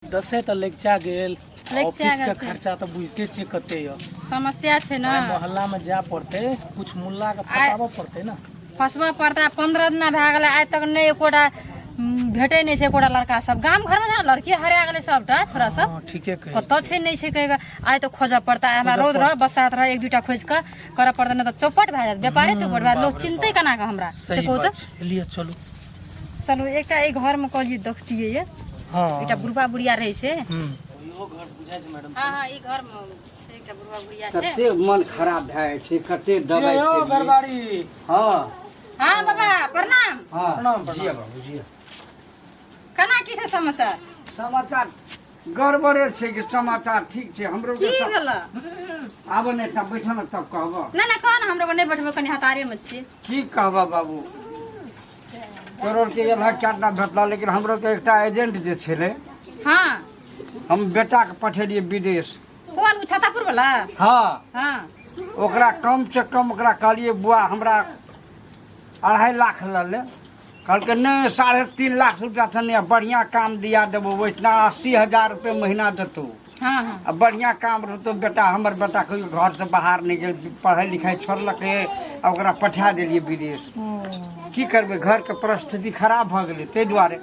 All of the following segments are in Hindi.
दसे तो लेक्चा गेल ऑफिस का गेल खर्चा तो बुझते छे कते य समस्या छे ना। मोहल्ला में जा पड़ते कुछ मुल्ला के फसाबो पड़ते ना। फसबा पड़ता 15 दिन भए गेलै आइ तक नहीं एकोटा भेटे नहीं छे एकोटा लड़का सब गांव घर में ना लड़की हरा गेलै सबटा छोरा सब। हाँ, ठीके कहे कत छे नहीं छे कहेगा आइ तो खोज पड़ता है हमरा रोज रह बसात रह एक दूटा खोज के करे पड़ता नहीं तो चौपट भए जात व्यापारे चौपट भए लोग चिंतै केना के हमरा से सही कहू तो। बात छे। लिए चलो चलो एकटा ए घर में कहलिए देखतिए ये हाँ एकटा बुढ़बा बुढ़िया रहे छे। इहो घर बुझाय छे मैडम। हां हां ई घर में छे एकटा बुढ़बा बुढ़िया छे। कते मन खराब भए छै कते दवाई जियो खेलियै। गरबाड़ी। हाँ हां बाबा प्रणाम। हाँ प्रणाम, प्रणाम। जिया बाबू जिया। केना की छे समाचार? समाचार गड़बड़े छै कि समाचार ठीक छै हमरो की के भेल? आब ने तब बैठो न तब कहबो। ना ना कौन हमरो को नहीं बैठबो कनी हतारे में छी। की कहबो बाबू करोड़ के इलाज चारना भेटला लेकिन हमरो के एकटा एजेंट जे छले हां हम बेटा के पठेलिए विदेश। कौन उ छतापुर वाला? हाँ हां ओकरा कम से कम ओकरा कहलिए बुआ हमरा 2.5 लाख ले कहलके नहीं 3.5 लाख रुपया से नहीं बढ़िया काम दिया देबो वैतना 80,000 रुपये महीना देतौ। हां हां अब बढ़िया काम रहतो बेटा हमर बेटा कोई घर से बाहर नहीं गेल पढ़ाई लिखाई छोड़लकै आ ओकरा पठा देलिए विदेश। की करबे घर के परिस्थिति खराब भ गेलै ताहि दुआरे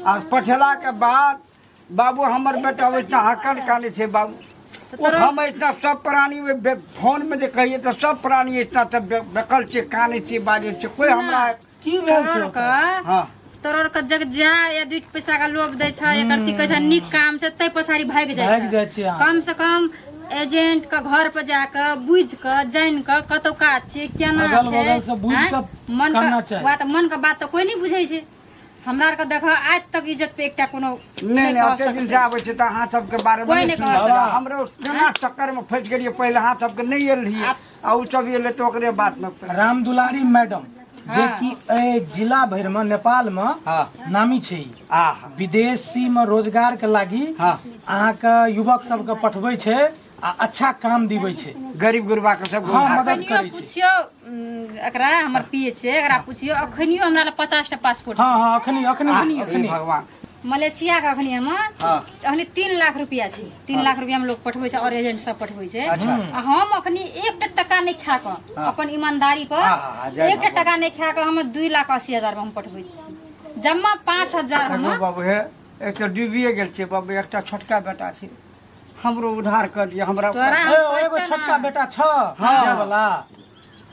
आ पठेला के बाद बाबू हमर बेटा वैतना हकल काने छै बाबू। हम इतना सब प्राणी में फोन में जे कहिए तो सब प्राणी इतना सब बेकल छै काने छै बाजे छै कोई हमरा की भेल छे का हाँ तोर के जग जा या 2 पैसा का लोग दै छै एकर ती कह छै निक काम छै तै पसारी भाग जाय भाग जाय छै। छै अहाँ। कम से कम एजेंट का घर पर जाके बुझ के जान के कतौ का छै केना अगल छै बगल से बुझ के मन करना का चाही। बात मन का बात तो कोई नहीं बुझै छै। हमरा आर के देख आज तक इज्जत पे एकटा कोनो नहीं नहीं ओते दिन से आबै छै त अहाँ सबके बारे कोई में नहीं नहीं कह सुनल। सकता। हमरो केना चक्कर में फंस गेलिए पहले अहाँ सबके नहीं एल रहिए आ उ सब एले तो ओकरे बात में राम दुलारी मैडम जे हाँ। कि ए जिला भर में नेपाल में हाँ नामी छै ई। आ विदेशी में रोजगार के लागी हाँ। अहाँ के युवक सब के पठबै छै आ अच्छा काम दिबै छै। गरीब गुरबा के सब हाँ, गुरबा। मदद अखनियो करै छै। पूछियो एकरा हमर पिए छै एकरा पूछियो अखनियो हमरा 50 टा पासपोर्ट हाँ छै। हाँ अखनी अखनी हे अखनी भगवान मलेशिया का अखनी हम हाँ। अखनी 3 लाख रुपया छै। 3 लाख रुपया हम लोग पठबै छै और एजेंट सब पठबै छै। अच्छा। आ हम अखनी 1 टका नहीं खा के अपन ईमानदारी पर हाँ, जय 1 टका नहीं खा के हम 2,80,000 में हम पठबै छी जम्मा 5,000 हम हेलो बाबू हे एक तो डूबिए गेल छै बाबू एकटा छोटका बेटा छै हमरो उधार कर दिए हमरा तोरा ए, एगो छोटका बेटा छ हाँ। वाला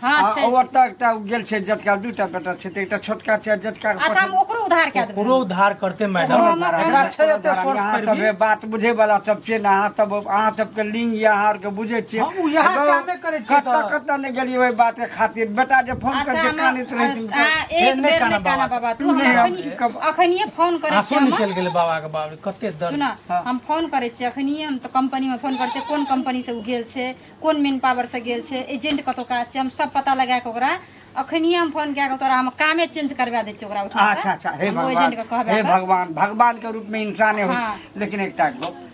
हां छै। ओतऽ एकटा गेल छै जटका दूटा बेटा छै त एकटा छोटका छै जटका अच्छा हम ओकरो उधार के देबै। ओकरो उद्धार करते मैडम। ओकरो हमर एकरा छै एते सोर्स अहाँ पर सब भी बात बुझे वाला सब छै ना अहाँ सबके लिंग या अहाँ के बुझे छियै। हम यह कामे करे छियै कतऽ कतऽ ने गेलिए ओइ बात के खातिर बेटा जे फोन कर अच्छा के हम कानित रहै छै एक नहीं बेर काना नहीं काना बाबा तू नहीं, अखनिए फोन करे आंसू छी हम। निकल गेलै बाबा के बाप रे, कते दर्द। सुना हाँ। हम फोन करे छी अखनिए हम तो कंपनी में फोन करे छी कोन कंपनी से उ गेल छै कोन मेन पावर से गेल छै एजेंट कतो का छै हम सब पता लगा के ओकरा अखनिए हम फोन कए के तोरा हम कामे चेंज करवा दै छी ओकरा उठा से। अच्छा अच्छा हे हम भगवान एजेंट के कहबे हे के। भगवान भगवान के रूप में इंसाने हो हाँ। लेकिन एकटा गप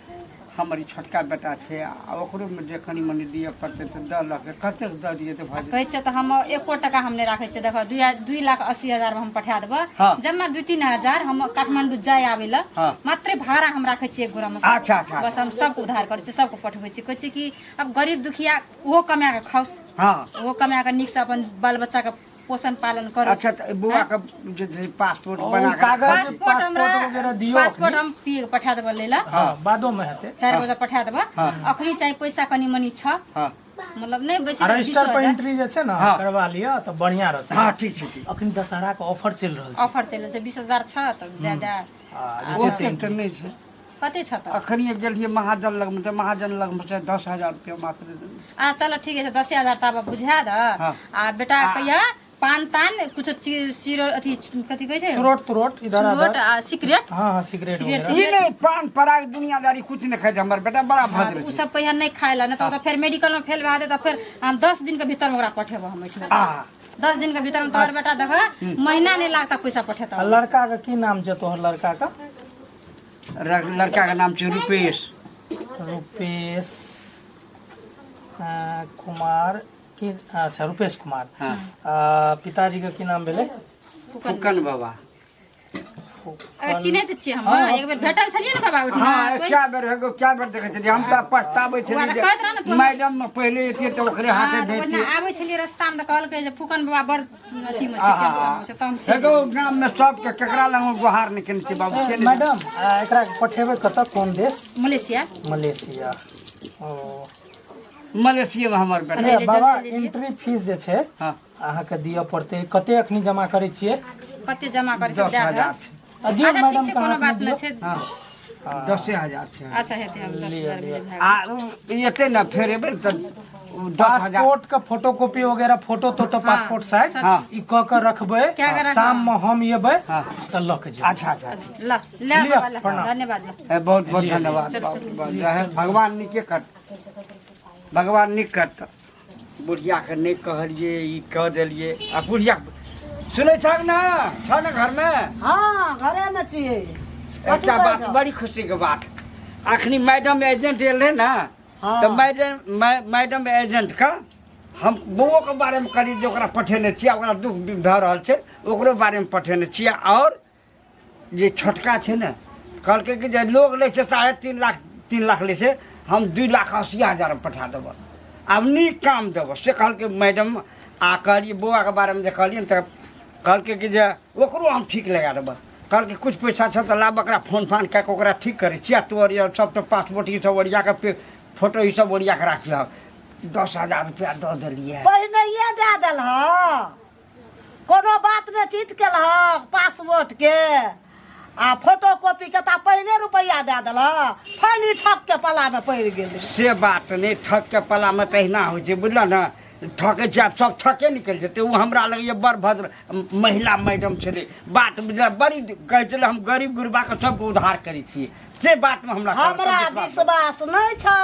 हमर ई छोटका बेटा छै आ ओकरो में जे कनी मनी दिए पड़तै तऽ दऽ लऽ के कते दऽ दिए तऽ भऽ कहै छै तऽ हम 1 टका हम नहीं राखे छै देखो 2,80,000 में हम पठा देबो हाँ। जम्मा 2-3 हजार हम काठमांडू जाय आवे ला हाँ। मात्र भाड़ा हम राखे छी एक गोरा में अच्छा, अच्छा, बस हम सबको उधार करे छी सबको पठबै छी कहै छै कि अब गरीब दुखिया ओहो कमा के खाउस हाँ ओहो कमा के नीक से अपन बाल बच्चा के पोषण पालन करू। अच्छा तऽ बुआ के जे छै पासपोर्ट ओ बना के कागज पासपोर्ट हमरा पासपोर्ट वगैरह दियो पासपोर्ट हम पी पठा देबो लेला हाँ बादो में हेते। 4 बजे पठा देबो अखनी चाहिए पैसा कनी मनी छ हाँ मतलब नहीं बेसी आ रजिस्टर पर एंट्री जे छै ना हाँ। करवा लिया तो बढ़िया रहते। हाँ ठीक छै ठीक अखनी दशहरा के ऑफर चल रहल छै। ऑफर चलै छै 20,000 छ त दे दे आ ओ जैसे तऽ नहि छै कते छ त अखनी गेल रहिए महाजन लग में तऽ महाजन लग में से 10,000 रुपया मात्र देने। आ चलो ठीक है 10,000 तब बुझा द हाँ। आ बेटा कहिया पान तान कुछ सिरो अथी कथी कहै छै तुरट तुरट इधर चुरोट उधर आ सिगरेट हाँ हाँ सिगरेट सिगरेट वगैरह ई नहीं पान पराग दुनियादारी कुछ नहीं खाए छै हमर बेटा बड़ा हाँ, भद्र तो उ छै। सब पहिया नहीं खाए ला नहीं तो फिर मेडिकल में फेल भए दे तो फिर हम 10 दिन के भीतर में ओकरा पठेबो हम एठिना आ 10 दिन के भीतर में तोहर बेटा देख महीना नहीं लागता पैसा पठेता आ लड़का का की नाम छै तोहर लड़का का? लड़का के नाम छै रूपेश रुपेश कुमार की अच्छा रुपेश कुमार। हाँ। पिताजी का की नाम भेले? फुकन बाबा को अगर चिन्है त छियै हम एक बेर भेटल छलियै ने बाबा उठना हाँ क्या बेर देखे छलियै हम तऽ पछताबै छलियै कहैत रह ने जे मैडम में पहले एतियै तऽ ओकरे हाथे भेजतियै आबै छलियै रास्ता में तऽ कहलकै जे फुकन बाबा बड़ अथी में छै टेंशन से तऽ हम एगो गाम में सबके केकरा लग गुहार नहीं केने छै बाबू के मैडम एकरा पठेबै कतऽ कोन देश मलेशिया मलेशिया ओ मलेशिया में हमर बेटा ले बाबा जल्दी ले एंट्री फीस जे छै हाँ अहाँके दिअ पड़तै कते अखनी जमा करै छियै कते जमा करे सब दए 10,000 दे छै दियौ अच्छा ठीक मैडम छै के कोनो हाथ में बात दियौ। नहि छै हाँ 10,000 छै अच्छा हेतै हम 10,000 मिले आ एते ना फेर एबै तऽ 10,000 पासपोर्ट का फोटोकॉपी वगैरह फोटो पासपोर्ट साइज हाँ। ई क के रखबै क्या के रखबै? शाम में हम एबै हाँ। तऽ लऽ के जेबै अच्छा अच्छा ल ले लिअ, बाबा, ले। प्रणाम। धन्यवाद ले। बहुत बहुत धन्यवाद रहे भगवान नीके कर भगवान नीक कर बुढ़िया के नहीं कहलिए ई कह देलिए आ बुढ़िया सुनै छक ना छ ना घर में हाँ घरे में छियै एकटा बात बड़ी खुशी के बात अखनी मैडम एजेंट एल रहे ना हाँ। तो मैडम एजेंट का हम बउओ के बारे में करी जे ओकरा पठेने छियै ओकरा दुख ध रहल छै ओकरो बारे में पठेने छियै और जे छोटका छै ने कहलकै कि जे लोग लै छै 3.5 लाख लै छै हम 2,80,000 में पठा देबो आब नीक काम देबो से कहलकै मैडम आ कहलिए बउआ के बारे में जे कहलिए तऽ कहलकै कि जे ओकरो हम ठीक लगा देबो कहलकै कुछ पैसा छै तऽ लाब ओकरा फोन फान कऽ के ओकरा ठीक करै छियै तोर सब तो पासपोर्ट ई सब ओरिया के फोटो ई सब ओरिया के राखियो 10,000 रुपया दऽ देलिए पहिनैये दए देलह कोनो बात नहि चित केलह पासपोर्ट के आ फोटो कॉपी के तऽ पहिने रुपैया दए देलह फनी ठक के पला में पड़ि गेलै से बात नहीं ठक के पला में तहिना होइ छै बुझल ना ठके छै आब सब ठके निकलि जेतै ओ हमरा लगे बड़ भद्र महिला मैडम छलै बात बुझल बड़ी कहै छलै हम गरीब गुरबा के सबके उद्धार करै छियै से बात में हमरा विश्वास नहीं छै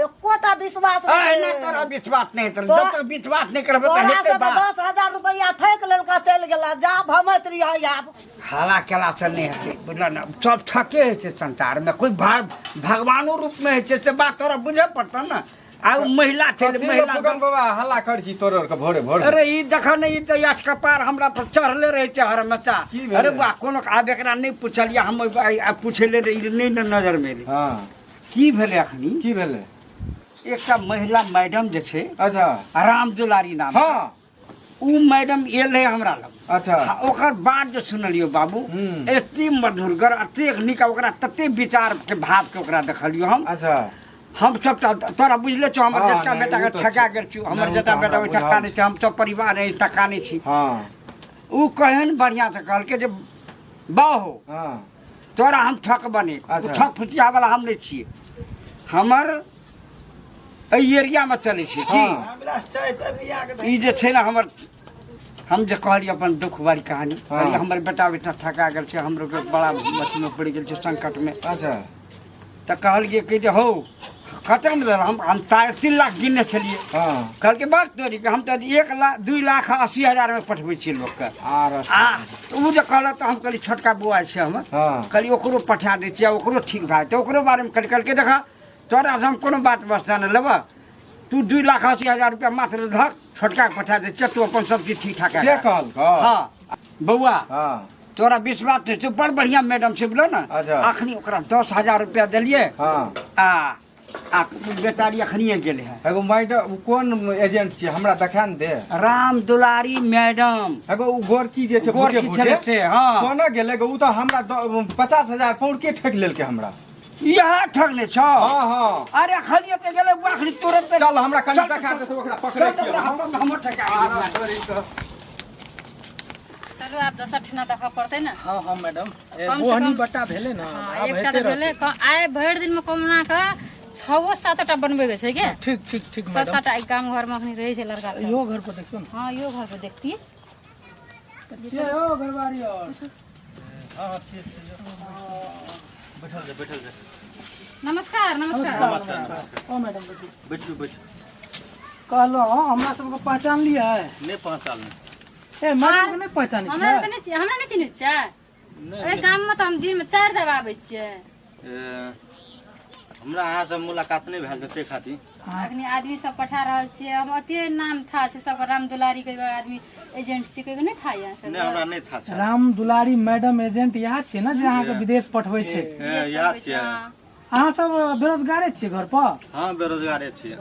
एकोटा विश्वास नहीं तोरा विश्वास नहीं हेतै जब तक विश्वास नहीं करबै तऽ हेतै बात 10,000 रुपैया ठैक लेलका चलि गेला जा भमैत रही आब हाला केला से नहीं हेतै बुझल ना सब ठके होइ छै संसार में कोई भगवानो रूप में होइ छै से बात तोरा बुझे पड़तौ ना आ महिला छै महिला बाबा हल्ला कर छी तोर के भोरे भोरे अरे ई देखा नहीं ई तऽ याच कपार हमरा पर चढ़ले रहे छै हरमेशा की भेलै? अरे बा कोनो आब एकरा नहीं पूछलिए हम पूछले रही नहीं नजर में एलै। हाँ की भेलै अखनी की भेलै एकटा महिला मैडम जे छै अच्छा राम दुलारी नाम हाँ उ मैडम एलै हमरा लग अच्छा ओकर बाद जे सुनलियो बाबू एते मधुरगर एते नीक ओकरा तते विचार के भाव के ओकरा देखलियो अच्छा हम सब तोरा बुझले छौ हमर हाँ, जेठका नहीं, बेटा वो के तो ठका छै। गेल छी हमर नहीं, जेठका वो तो बेटा हमरा ओइ ठका बुझल नहीं छै हम सब परिवार है ठका नहीं छी हाँ उ कहन बढ़िया से कहलके जे बाहो हाँ तोरा हम ठक बने अच्छा। ठक फुटिया वाला हम नहीं छिए हमर एई एरिया में चले छी की हाँ ई जे छै ना हमर हम जे कहली अपन दुख वाली कहानी हाँ। कहली हमर बेटा बेटा ठका गेल छै हमरो के बड़ा अथी में पड़ गेल छै संकट में अच्छा तऽ कहलिए कि जे हो खत्म भेल हम 3 लाख गिनने छलिए हाँ कहलकै बात तोरी के हम तऽ 1,02,80,000 में पठबै छियै लोक के आर आ उ जे कहलक तऽ हम कहली छोटका बौआ छै हमर हाँ कहली ओकरो पठा दै छियै ओकरो ठीक भए जेतै ओकरो बारे में कहलकै देखा तोरा से हम कोनो बात बस्ता नहि लेबऽ तू 2,80,000 रुपया मात्र धक छोटका के पठा दे तू अपन सब चीज ठीक ठाक से कहल हाँ बौआ हाँ तोरा विश्वास छै बड़ बढ़िया मैडम छै बोलो ना अच्छा। अखनी ओकरा 10,000 रुपया देलिए हाँ आ बेचारी अखनिए गेले है एगो मैडम कोन एजेंट छियै हमरा देखा न दे राम दुलारी मैडम एगो उ गोरकी जे छै गोरकी भूटे छलै से, हाँ। कोना गेलै उ तऽ हमरा 50,000 पाउंड के ठक लेलकै हमरा यहाँ ठगने छौ हाँ हाँ अरे खलिए ते गेले अखनी तुरंत चल हमरा कनि देखा दे ओकरा पकड़ै छियै हमर ठका चलू आब दोसर ठिना देखऽ पड़तै ना हाँ हाँ मैडम कम से बोहनी कम- बट्टा भेलै ना हाँ आब एकटा हेते तऽ भेलै आइ भरि दिन में कमना के 6-7टा बनबै के छै के ठीक ठीक ठीक 6-7टा गाम घर में अखनी रहै छै लड़का सब इहो घर पर देखियो ना हाँ यो घर पे देखती छियै हो घरवारी और हाँ ठीक छै नमस्कार नमस्कार ओ मैडम बैठू कहलो हमरा सबके पहचान लिया है नहीं पहचान ए मैडम के नहीं पहचानी हमरा छै नहीं चिन्है छै ओहि गाम में तो हम दिन में 4 दबा आबै छियै हमरा अहाँ से मुलाकात नहीं भेल जते खातिर अखनी आदमी सब पठा रहल छियै हम अते नाम था से सब राम दुलारी के आदमी एजेंट छी के नहीं था यहाँ सब नहीं हमरा नहीं था छै राम दुलारी मैडम एजेंट यहाँ छियै ने जे अहाँके विदेश पठबै छै याद छै अहाँ सब बेरोजगारे छियै घर पर हाँ बेरोजगारे छियै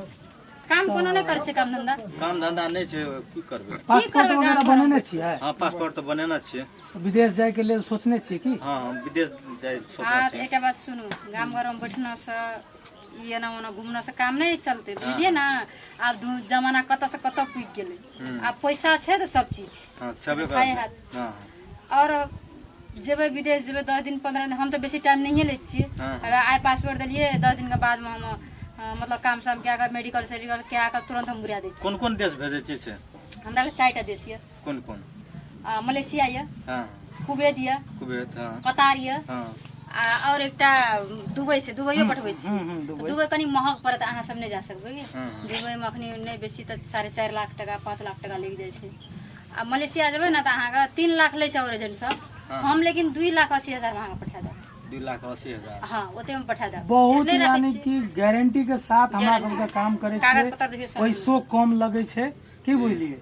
काम कोनो नहीं करे छै काम धंधा काम धंधा नहीं छै की करबै पासपोर्ट वगैरह बनेने छियै हाँ पासपोर्ट तो बनेना छियै विदेश जाय के लेल सोचने छियै की हाँ हम विदेश जाय सोचना हाँ छियै एक बात सुनू गाम घर में बैठना से ये ना ओना घूमना से काम नहीं चलते बुझलिए ना आब जमाना कत से कत पुग गेले आब पैसा छै तो सब चीज छै हाँ सबे खाए हाथ हाँ और जेबै विदेश जेबै 10 दिन 15 दिन हम तो बेसी टाइम नहीं ले छियै अगर आइ पासपोर्ट दिलिए 10 दिन के बाद में हम मतलब काम साम क्या कर मेडिकल सेडिकल क्या कर तुरंत हम बुरा दै छी कौन देश भेजे छी से हमरा लग 4टा देश ये कौन मलेशिया ये हाँ कुवैत ये कुवैत हाँ कतार ये हाँ और एकटा दुबई से दुबईयो पठबै छी दुबई कनी महग पड़त अहाँ सब नहीं जा सकबै दुबई में अखनी नहीं बेसी त 4.5 लाख टका 5 लाख टका लग जाय छै आ मलेशिया जेबै ना त अहाँ के 3 लाख लै छै और एजेंट सब हम लेकिन 2,80,000 में अहाँ पठा देब 2,80,000 हाँ ओते में पठा देब बहुत यानी कि गारंटी के साथ हमरा सबके काम करे कागज छियै पत्र देखियो सब पैसो कम लगे छै की बुझलियै